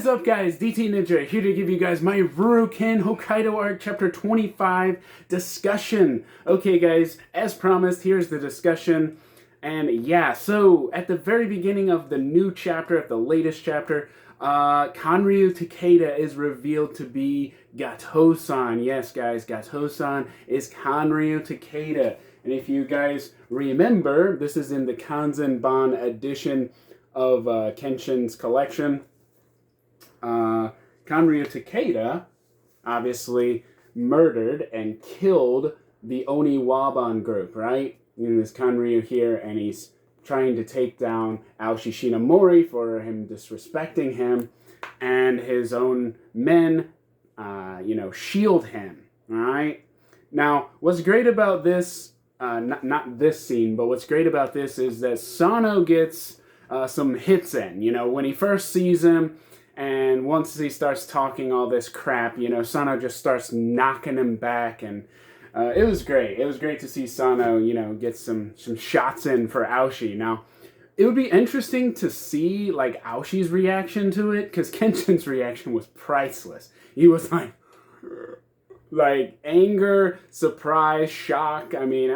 up, guys? DT Ninja here to give you guys my RuroKen Hokkaido Arc Chapter 25 discussion. Okay, guys, as promised, here's the discussion. And yeah, so at the very beginning of the new chapter, of the latest chapter, Kanryu Takeda is revealed to be Gato-san. Yes, guys, Gato-san is Kanryu Takeda. And if you guys remember, this is in the Kanzenban edition of Kenshin's collection. Kanryu Takeda obviously murdered and killed the Oni Waban group, right? And there's Kanryu here, and he's trying to take down Aoshi Shinomori for him disrespecting him, and his own men, shield him, all right? Now, what's great about this, not this scene, but what's great about this is that Sano gets some hits in, when he first sees him, and once he starts talking all this crap, Sano just starts knocking him back, and it was great. It was great to see Sano, get some shots in for Aoshi. Now, it would be interesting to see, Aoshi's reaction to it, because Kenshin's reaction was priceless. He was like anger, surprise, shock. I mean,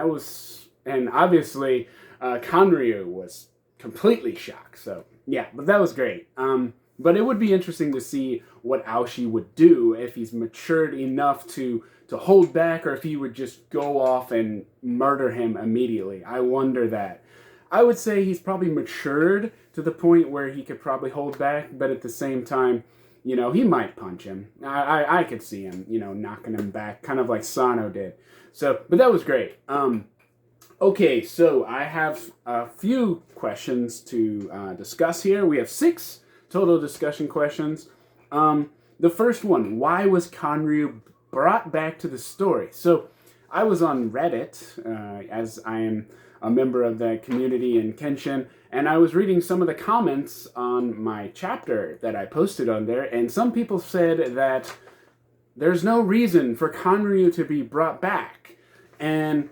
and obviously, Kanryu was completely shocked. So, yeah, but that was great. But it would be interesting to see what Aoshi would do if he's matured enough to hold back, or if he would just go off and murder him immediately. I wonder that. I would say he's probably matured to the point where he could probably hold back, but at the same time, he might punch him. I could see him, knocking him back, kind of like Sano did. So, but that was great. Okay, so I have a few questions to discuss here. We have 6 total discussion questions. The first one, why was Kanryu brought back to the story? So I was on Reddit, as I am a member of the community in Kenshin, and I was reading some of the comments on my chapter that I posted on there, and some people said that there's no reason for Kanryu to be brought back. And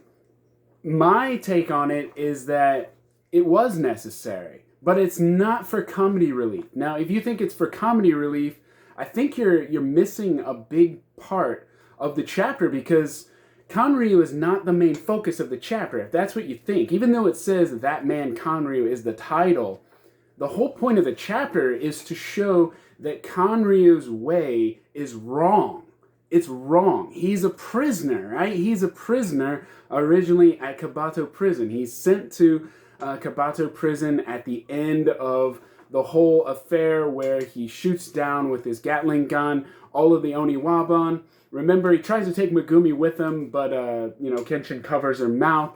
my take on it is that it was necessary, but it's not for comedy relief. Now, if you think it's for comedy relief, I think you're missing a big part of the chapter, because Kanryu is not the main focus of the chapter, if that's what you think. Even though it says that man Kanryu is the title, the whole point of the chapter is to show that Kanryu's way is wrong. It's wrong. He's a prisoner, right? He's a prisoner originally at Kabato Prison. He's sent to Kabato Prison at the end of the whole affair where he shoots down with his Gatling gun all of the Oni Waban. Remember, he tries to take Megumi with him, but, Kenshin covers her mouth.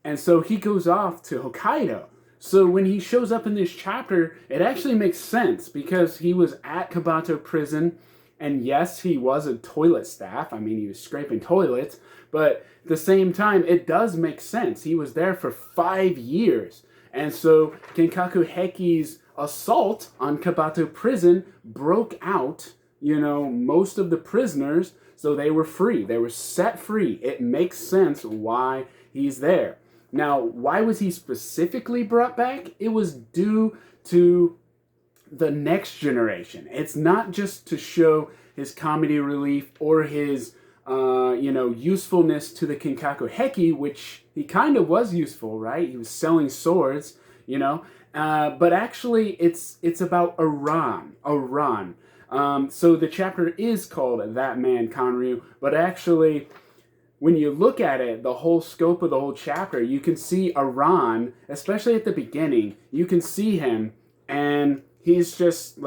And so he goes off to Hokkaido. So when he shows up in this chapter, it actually makes sense, because he was at Kabato Prison. And yes, he was a toilet staff. I mean, he was scraping toilets. But at the same time, it does make sense. He was there for 5 years. And so Kenkaku Heki's assault on Kabato Prison broke out, most of the prisoners. So they were free. They were set free. It makes sense why he's there. Now, why was he specifically brought back? It was due to the next generation. It's not just to show his comedy relief or his, usefulness to the Kenkaku Heki, which he kind of was useful, right? He was selling swords, but actually it's about Iran. So the chapter is called That Man Kanryu, but actually, when you look at it, the whole scope of the whole chapter, you can see Iran, especially at the beginning, you can see him, and he's just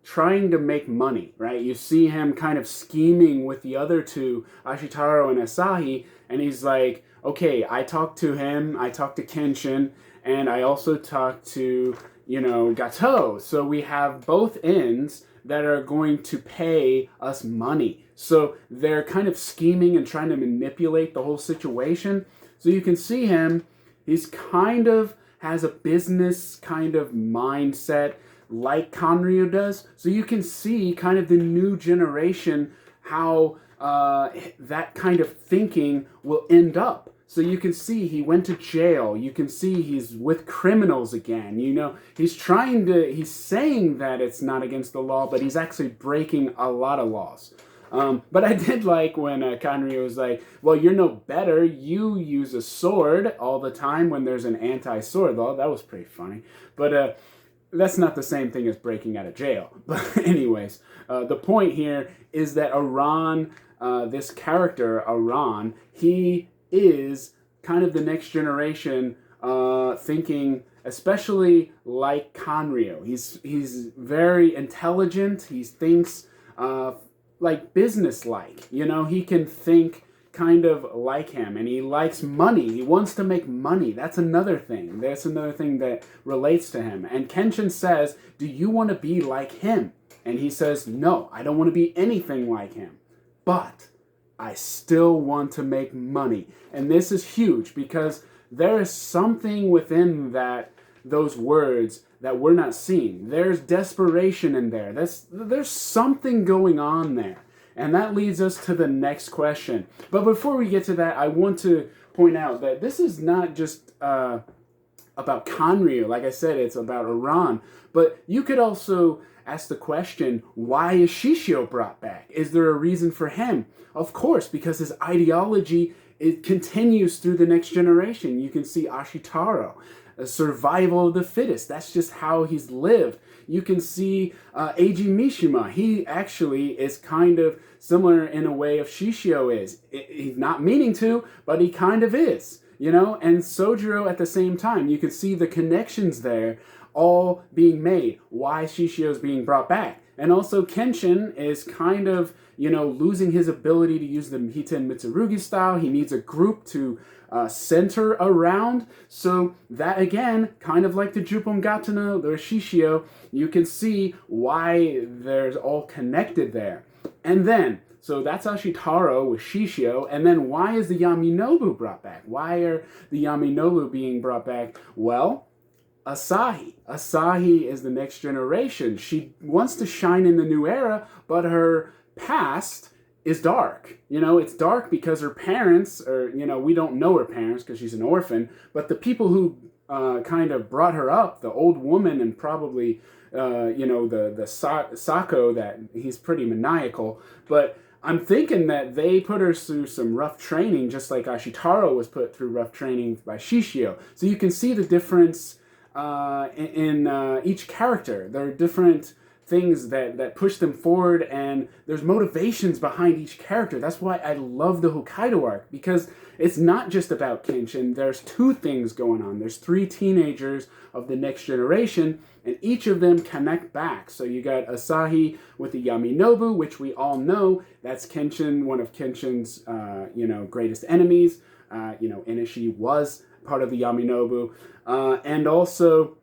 trying to make money, right? You see him kind of scheming with the other two, Ashitaro and Asahi, and he's like, okay, I talked to him, I talked to Kenshin, and I also talked to Gato. So we have both ends that are going to pay us money. So they're kind of scheming and trying to manipulate the whole situation. So you can see him, he's kind of has a business kind of mindset like Kanryu does. So you can see kind of the new generation, how that kind of thinking will end up. So you can see he went to jail. You can see he's with criminals again. You know, he's saying that it's not against the law, but he's actually breaking a lot of laws. But I did like when Kanryu was like, well, you're no better. You use a sword all the time when there's an anti-sword law. That was pretty funny. But that's not the same thing as breaking out of jail. But anyways, the point here is that Aran, this character, Aran, he is kind of the next generation thinking, especially like Kanryu. He's very intelligent. He thinks like business-like. You know, he can think kind of like him, and he likes money. He wants to make money. That's another thing. That's another thing that relates to him. And Kenshin says, do you want to be like him? And he says, no, I don't want to be anything like him. But I still want to make money. And this is huge because there is something within those words that we're not seeing. There's desperation in there. There's something going on there. And that leads us to the next question. But before we get to that, I want to point out that this is not just about Kanryu. Like I said, it's about Aran. But you could also ask the question, why is Shishio brought back? Is there a reason for him? Of course, because his ideology, it continues through the next generation. You can see Ashitaro, a survival of the fittest. That's just how he's lived. You can see Eiji Mishima. He actually is kind of similar in a way of Shishio is. He's not meaning to, but he kind of is, you know? And Sojiro at the same time. You can see the connections there all being made. Why Shishio is being brought back. And also Kenshin is kind of, you know, losing his ability to use the Hiten Mitsurugi style. He needs a group to center around. So that again, kind of like the Juppon Gatana, the Shishio, you can see why there's all connected there. And then, so that's Ashitaro with Shishio, and then why is the Yaminobu brought back? Why are the Yaminobu being brought back? Well, Asahi. Asahi is the next generation. She wants to shine in the new era, but her past is dark. You know, it's dark because her parents, or, you know, we don't know her parents because she's an orphan, but the people who kind of brought her up, the old woman and probably, you know, the Sako, that he's pretty maniacal, but I'm thinking that they put her through some rough training, just like Ashitaro was put through rough training by Shishio. So you can see the difference in each character. There are different things that push them forward, and there's motivations behind each character. That's why I love the Hokkaido arc, because it's not just about Kenshin. There's two things going on. There's three teenagers of the next generation, and each of them connect back. So you got Asahi with the Yaminobu, which we all know, that's Kenshin, one of Kenshin's you know, greatest enemies. You know, Inishi was part of the Yaminobu, and also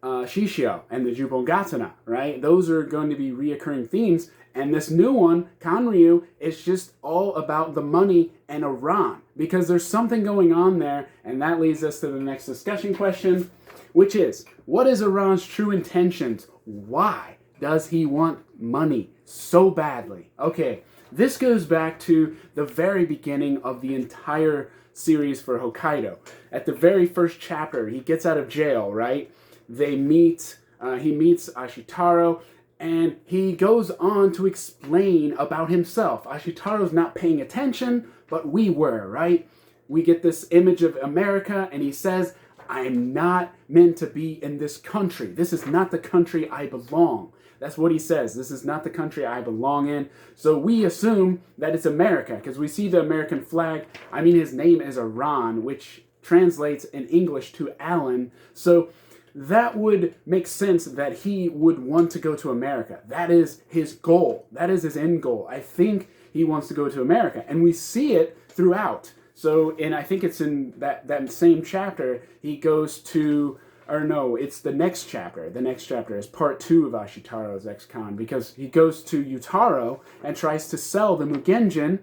Shishio and the Juppon Gatana, right? Those are going to be reoccurring themes. And this new one, Kanryu, is just all about the money and Aran, because there's something going on there, and that leads us to the next discussion question, which is, what is Aran's true intentions? Why does he want money so badly? Okay, this goes back to the very beginning of the entire series for Hokkaido. At the very first chapter, he gets out of jail, right? They meet, he meets Ashitaro, and he goes on to explain about himself. Ashitaro's not paying attention, but we were, right? We get this image of America, and he says, I'm not meant to be in this country. This is not the country I belong. That's what he says. This is not the country I belong in. So we assume that it's America, because we see the American flag. I mean, his name is Aran, which translates in English to Alan. So that would make sense that he would want to go to America. That is his goal. That is his end goal. I think he wants to go to America. And we see it throughout. So, and I think it's in that same chapter, he goes to, or no, it's the next chapter. The next chapter is part 2 of Ashitaro's ex-con, because he goes to Yutaro and tries to sell the Mugenjin,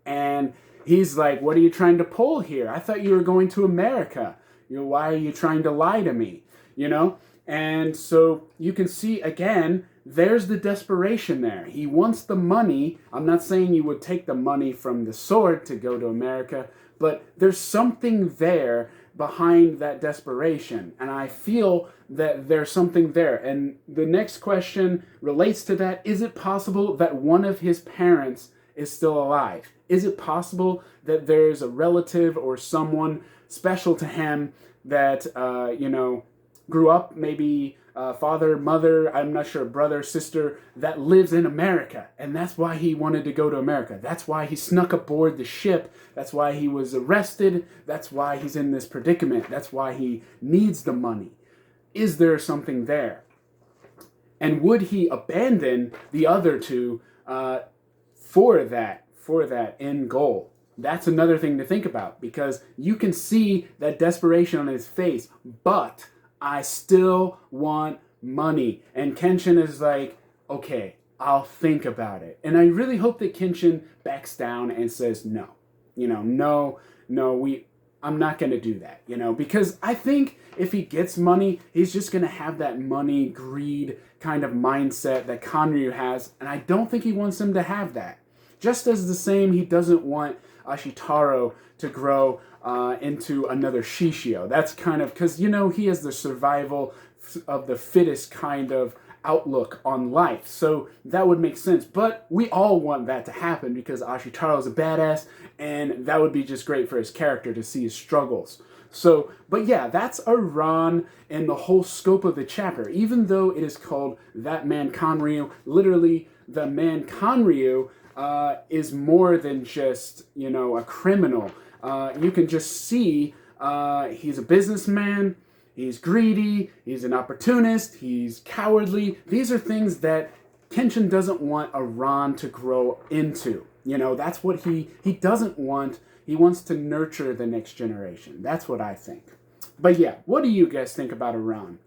and he's like, what are you trying to pull here? I thought you were going to America. You know, why are you trying to lie to me? You know? And so you can see, again, there's the desperation there. He wants the money. I'm not saying you would take the money from the sword to go to America, but there's something there behind that desperation, and I feel that there's something there. And the next question relates to that. Is it possible that one of his parents is still alive? Is it possible that there's a relative or someone special to him that grew up, maybe father, mother, I'm not sure, brother, sister, that lives in America, and that's why he wanted to go to America. That's why he snuck aboard the ship. That's why he was arrested. That's why he's in this predicament. That's why he needs the money. Is there something there? And would he abandon the other two for that end goal? That's another thing to think about, because you can see that desperation on his face, but I still want money. And Kenshin is like, okay, I'll think about it. And I really hope that Kenshin backs down and says no. I'm not going to do that, because I think if he gets money, he's just going to have that money greed kind of mindset that Kanryu has, and I don't think he wants him to have that. Just as the same, he doesn't want Ashitaro to grow into another Shishio. That's kind of, because, he has the survival of the fittest kind of outlook on life. So that would make sense. But we all want that to happen because Ashitaro is a badass, and that would be just great for his character to see his struggles. So, but yeah, that's a run in the whole scope of the chapter. Even though it is called That Man Kanryu, literally, the man Kanryu is more than just, a criminal. You can just see he's a businessman, he's greedy, he's an opportunist, he's cowardly. These are things that Kenshin doesn't want a Ran to grow into. That's what he doesn't want. He wants to nurture the next generation. That's what I think. But yeah, what do you guys think about a Ran?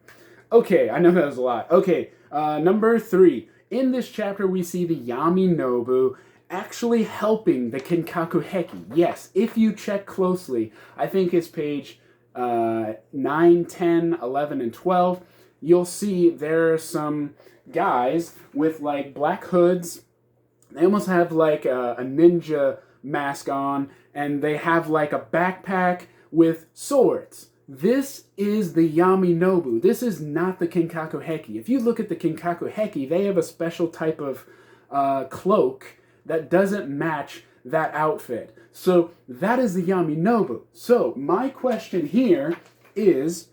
Okay, I know that was a lot. Okay, number 3. In this chapter, we see the Yami Nobu actually helping the Kinkaku Heki. Yes, if you check closely, I think it's page 9, 10, 11, and 12, you'll see there are some guys with like black hoods. They almost have like a ninja mask on, and they have like a backpack with swords. This is the Yami Nobu. This is not the Kinkaku Heki. If you look at the Kinkaku Heki, they have a special type of cloak that doesn't match that outfit. So that is the Yami Nobu. So my question here is,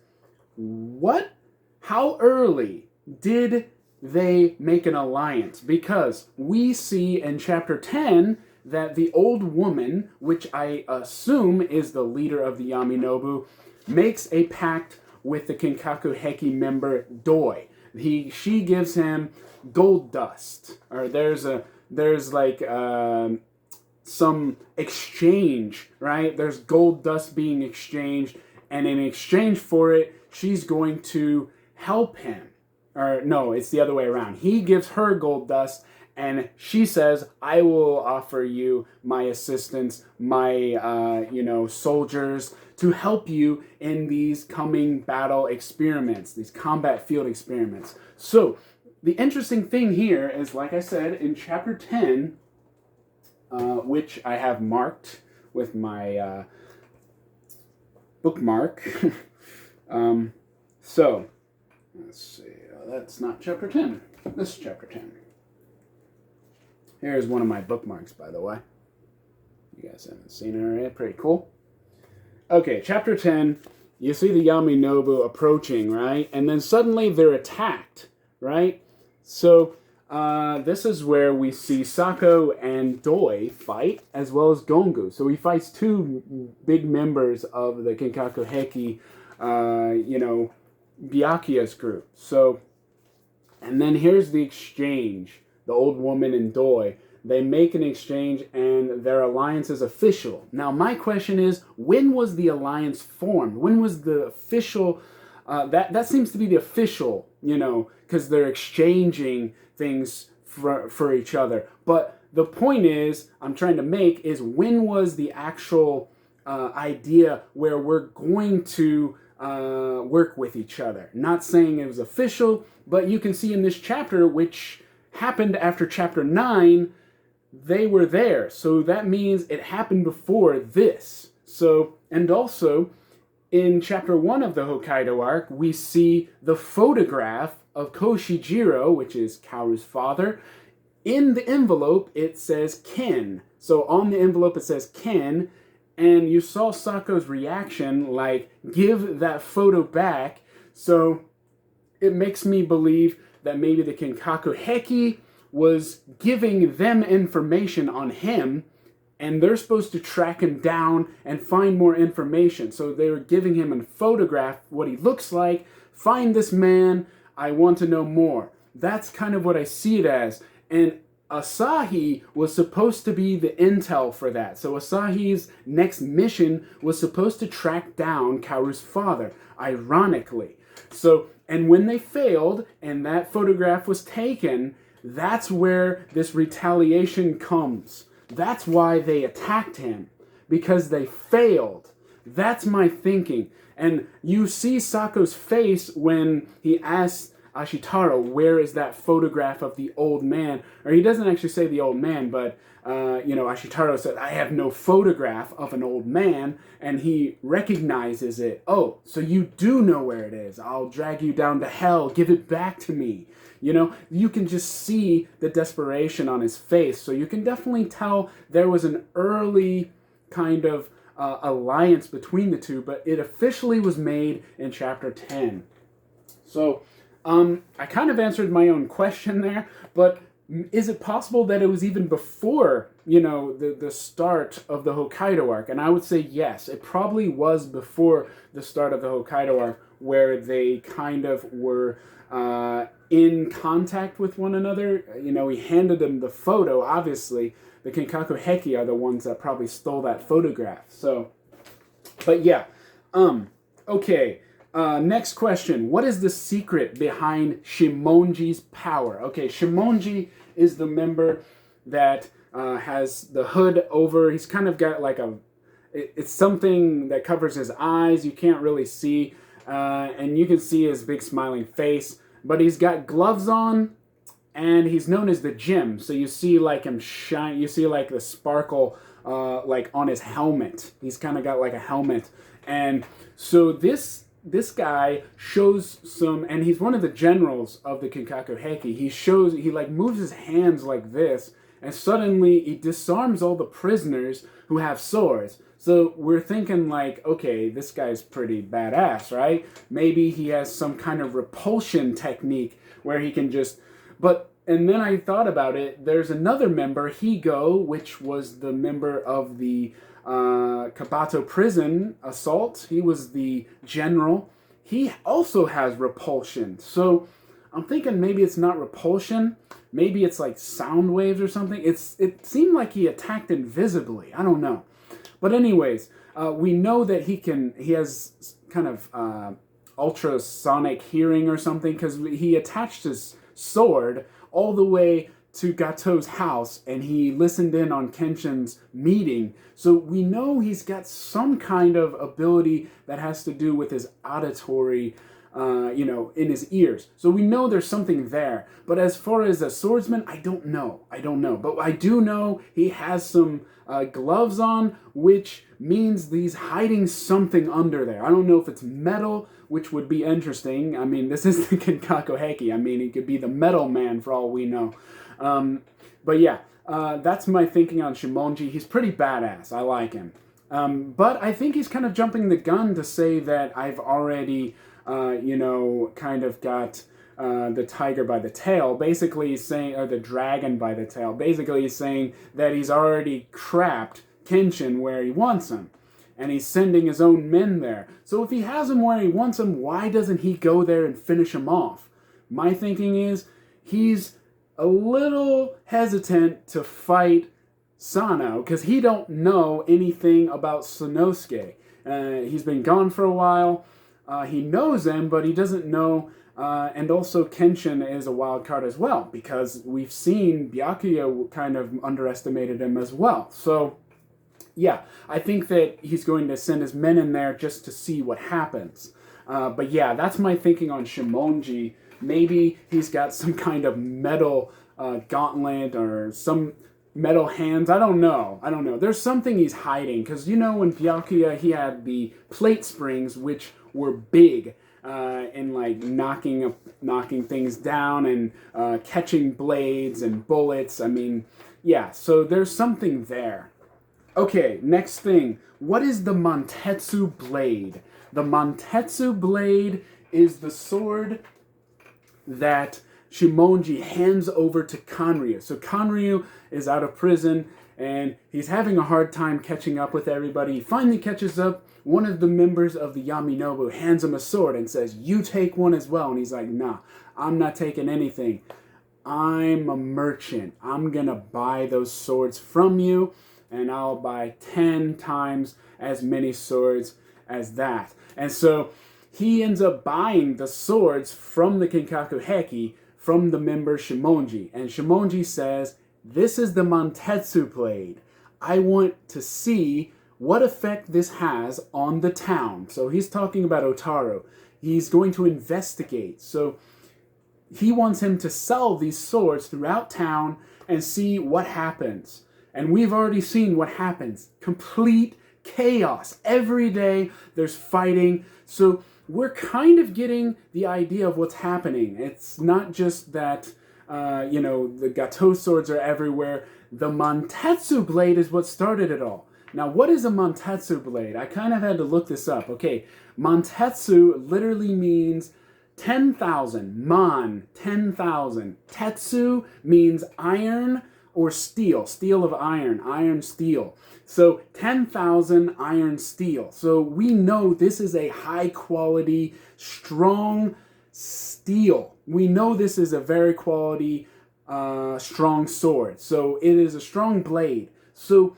how early did they make an alliance? Because we see in chapter 10 that the old woman, which I assume is the leader of the Yami Nobu, makes a pact with the Kinkaku Heki member Doi. She gives him gold dust, or there's like some exchange, right? There's gold dust being exchanged, and in exchange for it, she's going to help him. Or no, it's the other way around. He gives her gold dust, and she says, I will offer you my assistance, my, soldiers, to help you in these coming battle experiments, these combat field experiments. So, the interesting thing here is, like I said, in chapter 10, which I have marked with my bookmark. So, let's see. That's not chapter 10. This is chapter 10. Here's one of my bookmarks, by the way. You guys haven't seen it already. Pretty cool. Okay, chapter 10. You see the Yami Nobu approaching, right? And then suddenly they're attacked, right? So, this is where we see Sako and Doi fight, as well as Gongu. So he fights two big members of the Kinkaku Heki, Byakuya's group. So, and then here's the exchange. The old woman and Doi, they make an exchange and their alliance is official. Now, my question is, when was the alliance formed? When was the official, that seems to be the official, because they're exchanging things for each other. But the point is, I'm trying to make, is when was the actual idea where we're going to work with each other? Not saying it was official, but you can see in this chapter, which happened after chapter 9, they were there. So that means it happened before this. So, and also, in chapter 1 of the Hokkaido arc, we see the photograph of Koshijiro, which is Kaoru's father. In the envelope, it says Ken. So on the envelope, it says Ken, and you saw Sako's reaction, like, give that photo back. So it makes me believe that maybe the Kinkaku Heki was giving them information on him, and they're supposed to track him down and find more information. So they were giving him a photograph, what he looks like. Find this man. I want to know more. That's kind of what I see it as. And Asahi was supposed to be the intel for that. So Asahi's next mission was supposed to track down Kaoru's father, ironically. So, and when they failed and that photograph was taken, that's where this retaliation comes. That's why they attacked him, because they failed. That's my thinking. And you see Sako's face when he asks Ashitaro, where is that photograph of the old man? Or he doesn't actually say the old man, but, Ashitaro said, I have no photograph of an old man, and he recognizes it. Oh, so you do know where it is. I'll drag you down to hell. Give it back to me. You can just see the desperation on his face. So you can definitely tell there was an early kind of alliance between the two, but it officially was made in chapter 10. So I kind of answered my own question there, but is it possible that it was even before, the start of the Hokkaido arc? And I would say yes, it probably was before the start of the Hokkaido arc, where they kind of were in contact with one another. He handed them the photo. Obviously, the Kinkaku Heki are the ones that probably stole that photograph. So, but yeah, okay. Next question. What is the secret behind Shimonji's power? Okay, Shimonji is the member that has the hood over. He's kind of got like it's something that covers his eyes. You can't really see. And you can see his big smiling face. But he's got gloves on, and he's known as the Gem. So you see like him shine. You see like the sparkle like on his helmet. He's kind of got like a helmet. And so this guy shows some, and he's one of the generals of the Kinkaku Heki. He like moves his hands like this, and suddenly he disarms all the prisoners who have swords. So we're thinking like, okay, this guy's pretty badass, right? Maybe he has some kind of repulsion technique where he can just, and then I thought about it, there's another member, Higo, which was the member of the Kabato prison assault. He was the general. He also has repulsion. So I'm thinking maybe it's not repulsion. Maybe it's like sound waves or something. It seemed like he attacked invisibly. I don't know. But anyways, we know that he has kind of ultrasonic hearing or something, because he attached his sword all the way to Gato's house, and he listened in on Kenshin's meeting. So we know he's got some kind of ability that has to do with his auditory, in his ears. So we know there's something there. But as far as a swordsman, I don't know. But I do know he has some gloves on, which means he's hiding something under there. I don't know if it's metal, which would be interesting. I mean, this is the Kinkaku Heki. I mean, he could be the metal man for all we know. But yeah, that's my thinking on Shimonji. He's pretty badass. I like him. But I think he's kind of jumping the gun to say that I've already, kind of got the tiger by the tail. Basically, he's saying, or the dragon by the tail. Basically, he's saying that he's already trapped Kenshin where he wants him. And he's sending his own men there. So if he has him where he wants him, why doesn't he go there and finish him off? My thinking is he's a little hesitant to fight Sano because he don't know anything about Sanosuke. He's been gone for a while. He knows him, but he doesn't know. And also Kenshin is a wild card as well, because we've seen Byakuya kind of underestimated him as well. So, yeah, I think that he's going to send his men in there just to see what happens. But yeah, that's my thinking on Shimonji. Maybe he's got some kind of metal gauntlet or some metal hands. I don't know. There's something he's hiding, because you know in Byakuya he had the plate springs, which were big, and like knocking things down and catching blades and bullets. I mean, yeah. So there's something there. Okay, next thing. What is the Montetsu blade? The Montetsu blade is the sword that Shimonji hands over to Kanryu. So Kanryu is out of prison and he's having a hard time catching up with everybody. He finally catches up. One of the members of the Yaminobu hands him a sword and says, "You take one as well." And he's like, "Nah, I'm not taking anything. I'm a merchant. I'm gonna buy those swords from you, and I'll buy 10 times as many swords as that." And so he ends up buying the swords from the Kinkaku Heki from the member Shimonji. And Shimonji says, "This is the Montetsu blade. I want to see what effect this has on the town." So he's talking about Otaru. He's going to investigate. So he wants him to sell these swords throughout town and see what happens. And we've already seen what happens. Complete chaos. Every day there's fighting. So we're kind of getting the idea of what's happening. It's not just that, the Gato swords are everywhere. The Montetsu blade is what started it all. Now, what is a Montetsu blade? I kind of had to look this up. Okay, Montetsu literally means 10,000. Mon, 10,000. Tetsu means iron or steel. Steel of iron. Iron steel. So 10,000 iron steel. So we know this is a high quality, strong steel. We know this is a very quality, strong sword. So it is a strong blade. So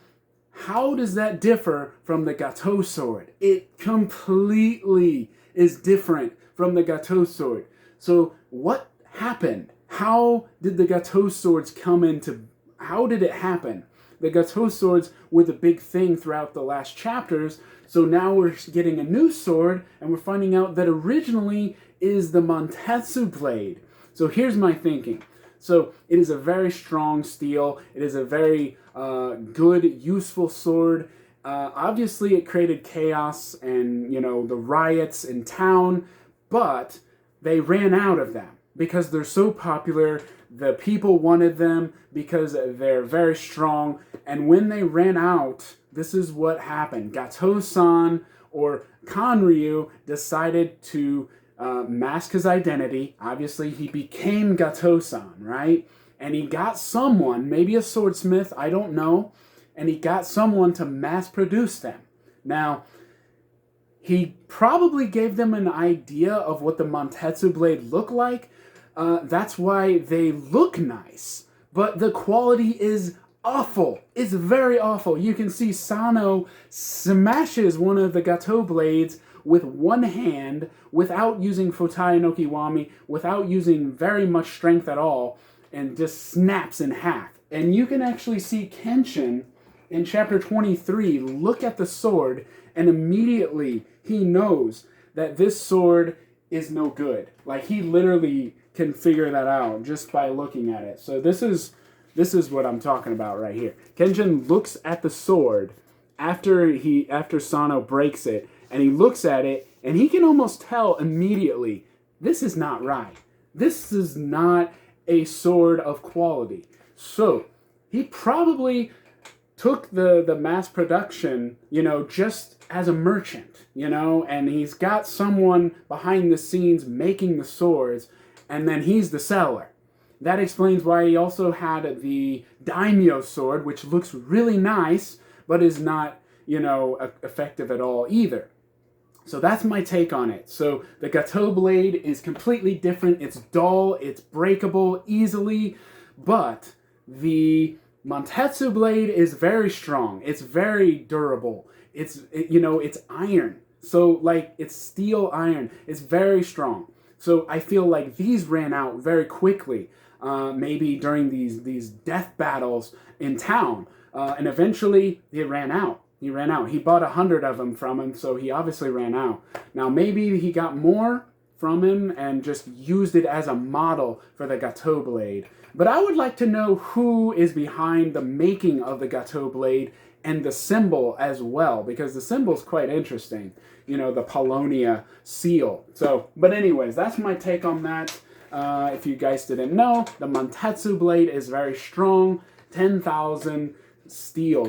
how does that differ from the Gato sword? It completely is different from the Gato sword. So what happened? How did the Gato swords come into? How did it happen? The Gato swords were the big thing throughout the last chapters. So now we're getting a new sword, and we're finding out that originally is the Montetsu blade. So here's my thinking. So it is a very strong steel. It is a very good, useful sword. Obviously, it created chaos and, the riots in town, but they ran out of them because they're so popular. The people wanted them because they're very strong. And when they ran out, this is what happened. Gato-san or Kanryu decided to mask his identity. Obviously, he became Gato-san, right? And he got someone, maybe a swordsmith, I don't know, and he got someone to mass produce them. Now, he probably gave them an idea of what the Montetsu blade looked like. That's why they look nice, but the quality is awful. It's very awful. You can see Sano smashes one of the Gato blades with one hand without using Futai no Kiwami, without using very much strength at all, and just snaps in half. And you can actually see Kenshin in chapter 23 look at the sword, and immediately he knows that this sword is no good. Like, he literally can figure that out just by looking at it. So this is what I'm talking about right here. Kenshin looks at the sword after Sano breaks it, and he looks at it, and he can almost tell immediately, this is not right. This is not a sword of quality. So he probably took the mass production, just as a merchant, and he's got someone behind the scenes making the swords, and then he's the seller. That explains why he also had the daimyo sword, which looks really nice, but is not, effective at all either. So that's my take on it. So the Gato blade is completely different. It's dull, it's breakable easily, but the Montetsu blade is very strong. It's very durable. It's iron. So it's steel iron. It's very strong. So I feel like these ran out very quickly, maybe during these death battles in town. And eventually it ran out. He ran out. He bought 100 of them from him, so he obviously ran out. Now maybe he got more from him and just used it as a model for the Gato blade. But I would like to know who is behind the making of the gato blade and the symbol as well, because the symbol is quite interesting. You know, the Polonia seal. So, but anyways, that's my take on that. If you guys didn't know, the Montetsu blade is very strong. 10,000 steel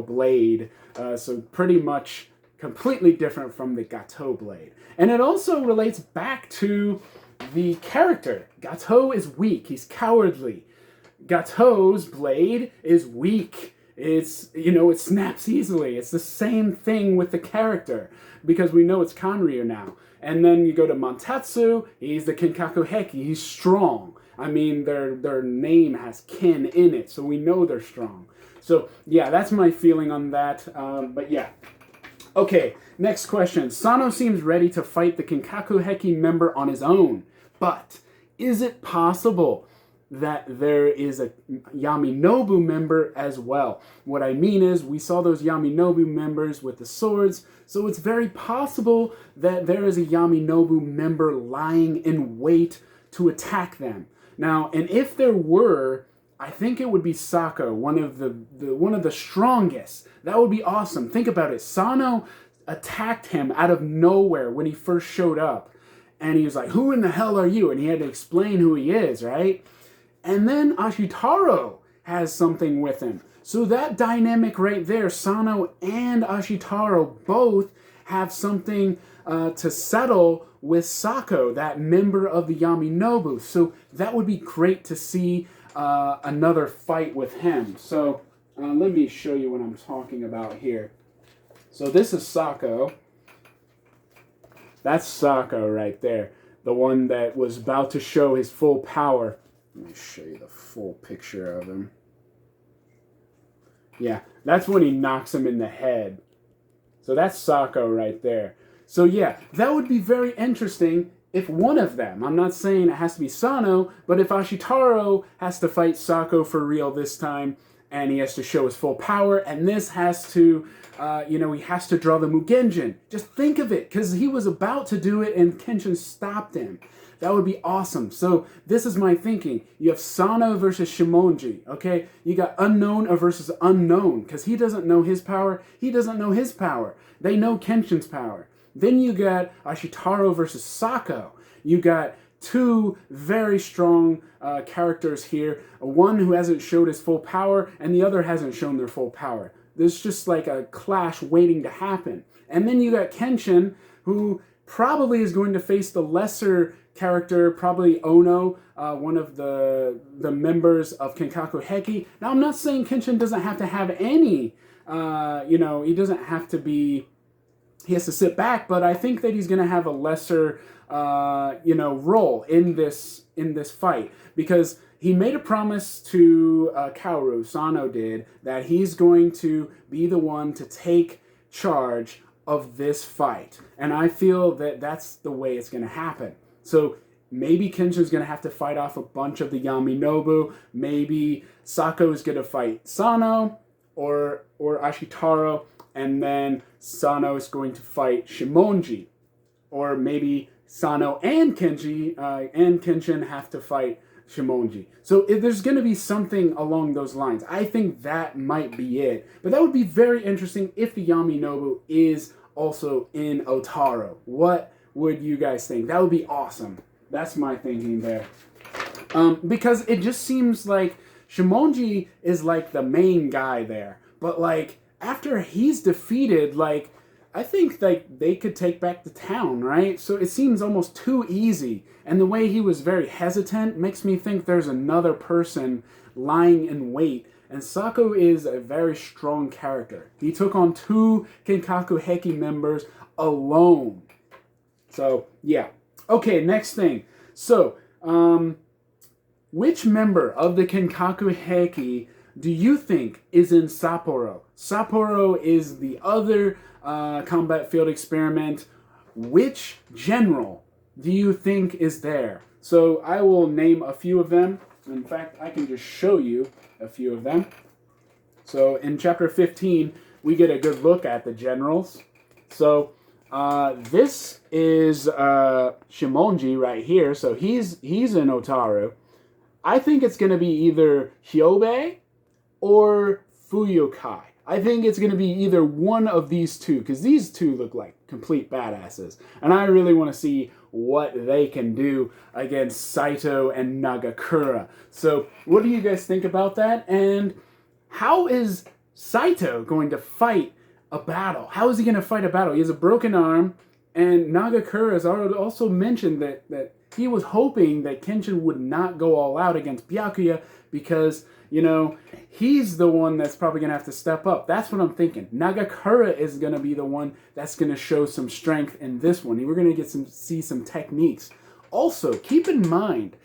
blade. So pretty much completely different from the gato blade. And it also relates back to the character. Gato is weak. He's cowardly. Gato's blade is weak. It's, you know, it snaps easily. It's the same thing with the character, because we know it's Kanryu now. And then you go to Montetsu, he's the Kinkaku Heki, he's strong. I mean, their name has kin in it, so we know they're strong. So, yeah, that's my feeling on that. But, yeah. Okay, next question. Sano seems ready to fight the Kinkaku Heki member on his own. But, is it possible that there is a Yaminobu member as well? What I mean is, we saw those Yaminobu members with the swords, so it's very possible that there is a Yaminobu member lying in wait to attack them. Now, and if there were, I think it would be Sako, one of the strongest. That would be awesome. Think about it. Sano attacked him out of nowhere when he first showed up. And he was like, "Who in the hell are you?" And he had to explain who he is, right? And then Ashitaro has something with him. So that dynamic right there, Sano and Ashitaro both have something to settle with Sako, that member of the Yaminobu. So that would be great to see another fight with him. So let me show you what I'm talking about here. So this is Sako. That's Sako right there. The one that was about to show his full power. Let me show you the full picture of him. Yeah, that's when he knocks him in the head. So that's Sako right there. So yeah, that would be very interesting if one of them, I'm not saying it has to be Sano, but if Ashitaro has to fight Sako for real this time, and he has to show his full power, and this has to, he has to draw the Mugenjin. Just think of it, because he was about to do it and Kenshin stopped him. That would be awesome. So this is my thinking. You have Sano versus Shimonji, okay? You got unknown versus unknown, because he doesn't know his power. He doesn't know his power. They know Kenshin's power. Then you got Ashitaro versus Sako. You got two very strong characters here. One who hasn't showed his full power, and the other hasn't shown their full power. There's just like a clash waiting to happen. And then you got Kenshin, who probably is going to face the lesser character, probably Ono, one of the members of Kinkaku Heki. Now, I'm not saying Kenshin doesn't have to have any, he doesn't have to be, he has to sit back, but I think that he's going to have a lesser, role in this fight, because he made a promise to Kaoru, Sano did, that he's going to be the one to take charge of this fight. And I feel that that's the way it's going to happen. So maybe Kenshin's going to have to fight off a bunch of the Yaminobu. Maybe Sako's going to fight Sano or Ashitaro. And then Sano is going to fight Shimonji. Or maybe Sano and Kenshin have to fight Shimonji. So if there's going to be something along those lines. I think that might be it. But that would be very interesting if the Yaminobu is also in Otaro. What would you guys think? That would be awesome. That's my thinking there. Because it just seems like Shimonji is like the main guy there. But like after he's defeated, like I think like they could take back the town, right? So it seems almost too easy. And the way he was very hesitant makes me think there's another person lying in wait. And Sako is a very strong character. He took on 2 Kinkaku Heki members alone. So, yeah. Okay, next thing. So, which member of the Kinkaku Heki do you think is in Sapporo? Sapporo is the other combat field experiment. Which general do you think is there? So, I will name a few of them. In fact, I can just show you a few of them. So, in Chapter 15, we get a good look at the generals. So, this is Shimonji right here. So he's in Otaru. I think it's going to be either Hyobe or Fuyokai. I think it's going to be either one of these two, because these two look like complete badasses. And I really want to see what they can do against Saito and Nagakura. So what do you guys think about that? And how is Saito going to fight a battle? How is he going to fight a battle? He has a broken arm, and Nagakura has also mentioned that he was hoping that Kenshin would not go all out against Byakuya because, you know, he's the one that's probably going to have to step up. That's what I'm thinking. Nagakura is going to be the one that's going to show some strength in this one. We're going to see some techniques. Also, keep in mind,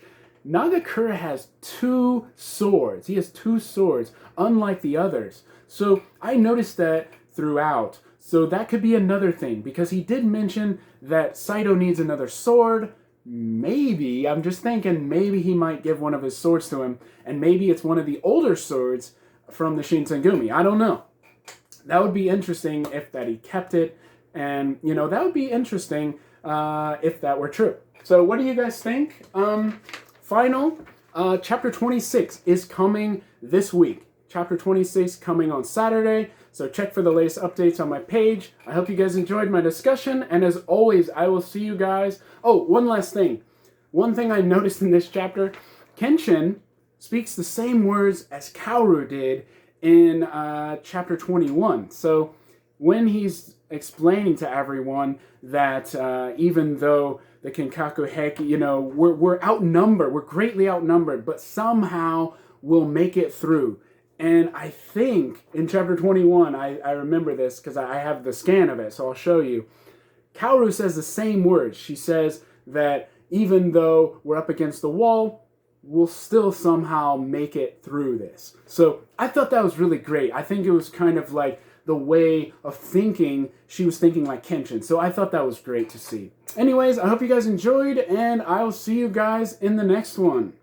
Nagakura has 2 swords. He has 2 swords, unlike the others. So I noticed that throughout. So that could be another thing, because he did mention that Saito needs another sword. Maybe, I'm just thinking, maybe he might give one of his swords to him, and maybe it's one of the older swords from the Shinsengumi. I don't know. That would be interesting if that he kept it, and, you know, that would be interesting if that were true. So what do you guys think? Final, chapter 26 is coming this week. Chapter 26 coming on Saturday. So check for the latest updates on my page. I hope you guys enjoyed my discussion. And as always, I will see you guys. Oh, one last thing. One thing I noticed in this chapter, Kenshin speaks the same words as Kaoru did in chapter 21. So when he's explaining to everyone that even though the Kinkaku Heki, you know, we're outnumbered, we're greatly outnumbered, but somehow we'll make it through. And I think in chapter 21, I remember this because I have the scan of it, so I'll show you. Kaoru says the same words. She says that even though we're up against the wall, we'll still somehow make it through this. So I thought that was really great. I think it was kind of like the way of thinking, she was thinking like Kenshin. So I thought that was great to see. Anyways, I hope you guys enjoyed, and I'll see you guys in the next one.